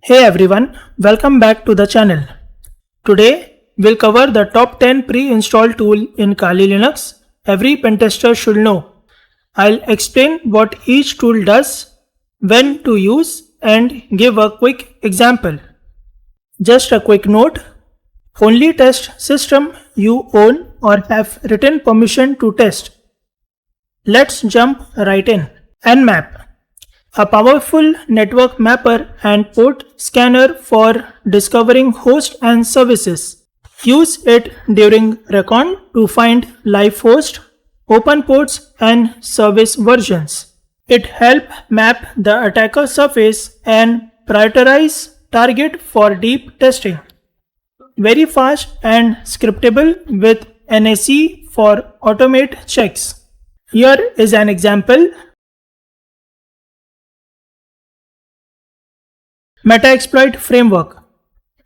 Hey everyone, welcome back to the channel. Today we'll cover the top 10 pre-installed tool in Kali Linux every pentester should know. I'll explain what each tool does, when to use, and give a quick example. Just a quick note, only test system you own or have written permission to test. Let's jump right in. Nmap, a powerful network mapper and port scanner for discovering hosts and services. Use it during recon to find live host, open ports and service versions. It helps map the attacker surface and prioritize target for deep testing. Very fast and scriptable with NAC for automate checks. Here is an example. Metasploit framework,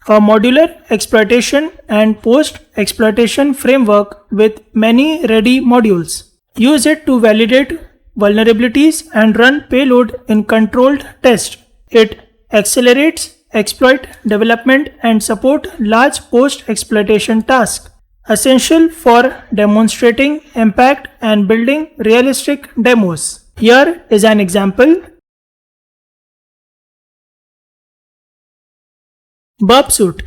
a modular exploitation and post-exploitation framework with many ready modules. Use it to validate vulnerabilities and run payload in controlled test. It accelerates exploit development and support large post-exploitation tasks, essential for demonstrating impact and building realistic demos. Here is an example. Burp Suite,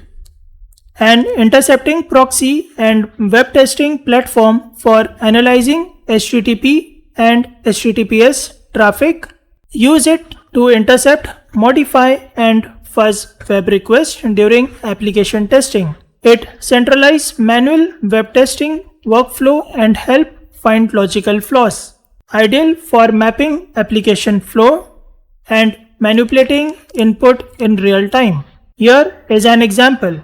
an intercepting proxy and web testing platform for analyzing HTTP and HTTPS traffic. Use it to intercept, modify, and fuzz web requests during application testing. It centralizes manual web testing workflow and help find logical flaws. Ideal for mapping application flow and manipulating input in real time. Here is an example.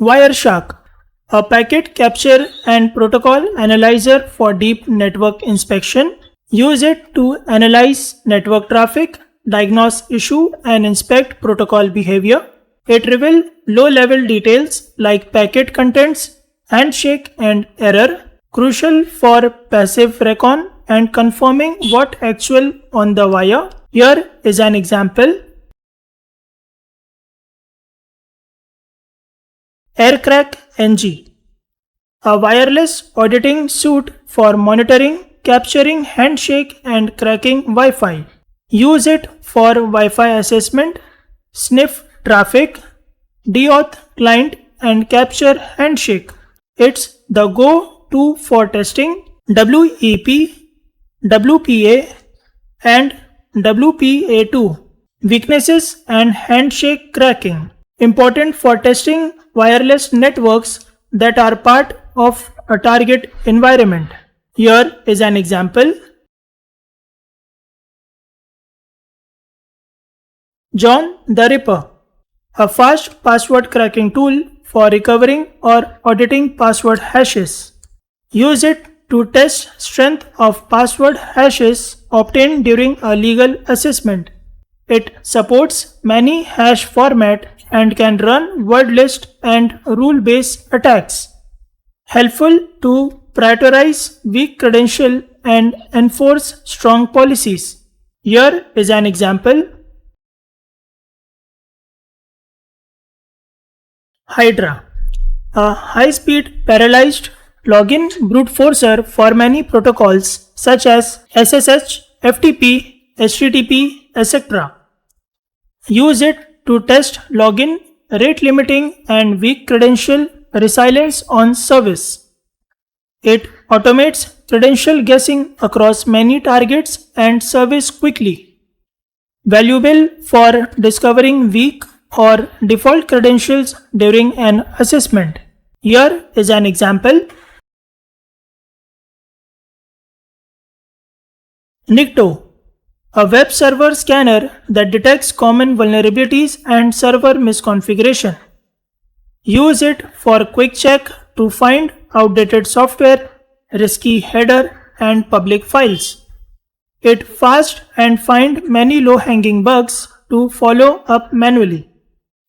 Wireshark, a packet capture and protocol analyzer for deep network inspection. Use it to analyze network traffic, diagnose issue, and inspect protocol behavior. It reveals low-level details like packet contents, handshake, and error, crucial for passive recon and confirming what actual on the wire. Here is an example. Aircrack-ng, a wireless auditing suite for monitoring, capturing handshake and cracking Wi-Fi. Use it for Wi-Fi assessment, sniff traffic, deauth client and capture handshake. It's the go-to for testing WEP, WPA and WPA2 weaknesses and handshake cracking. Important for testing wireless networks that are part of a target environment. Here is an example. John the Ripper, a fast password cracking tool for recovering or auditing password hashes. Use it to test strength of password hashes obtained during a legal assessment. It supports many hash format and can run word list and rule-based attacks. Helpful to prioritize weak credential and enforce strong policies. Here is an example. Hydra, a high-speed parallelized login brute forcer for many protocols such as SSH, FTP, HTTP, etc. Use it to test login, rate limiting, and weak credential resilience on service. It automates credential guessing across many targets and service quickly. Valuable for discovering weak or default credentials during an assessment. Here is an example. Nikto, a web server scanner that detects common vulnerabilities and server misconfiguration. Use it for quick check to find outdated software, risky header, and public files. It fast and find many low-hanging bugs to follow up manually.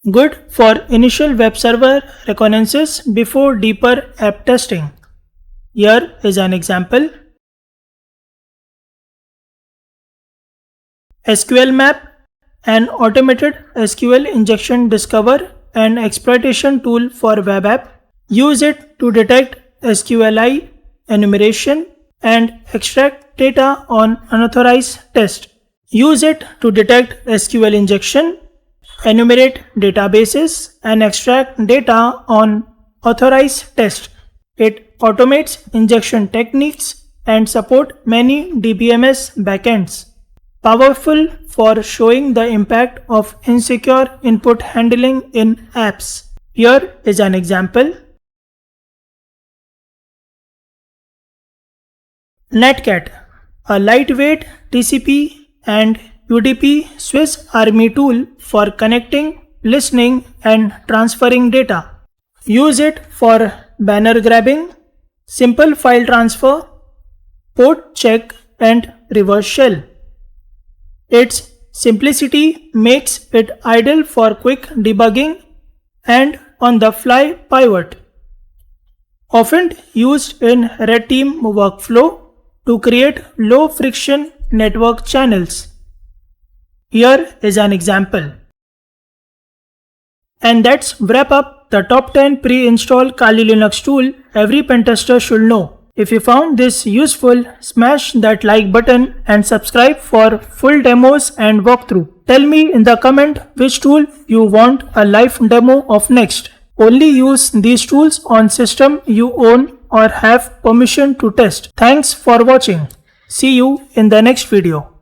Good for initial web server reconnaissance before deeper app testing. Here is an example. sqlmap, an automated SQL injection discover and exploitation tool for web app. Use it to detect SQLI enumeration and extract data on unauthorized test. Use it to detect SQL injection, enumerate databases, and extract data on authorized test. It automates injection techniques and support many DBMS backends. Powerful for showing the impact of insecure input handling in apps. Here is an example. Netcat, a lightweight TCP and UDP Swiss Army tool for connecting, listening, and transferring data. Use it for banner grabbing, simple file transfer, port check, and reverse shell. Its simplicity makes it ideal for quick debugging and on-the-fly pivot. Often used in red team workflow to create low-friction network channels. Here is an example. And that's wrap up the top 10 pre-installed Kali Linux tool every pentester should know. If you found this useful, smash that like button and subscribe for full demos and walkthrough. Tell me in the comment which tool you want a live demo of next. Only use these tools on system you own or have permission to test. Thanks for watching. See you in the next video.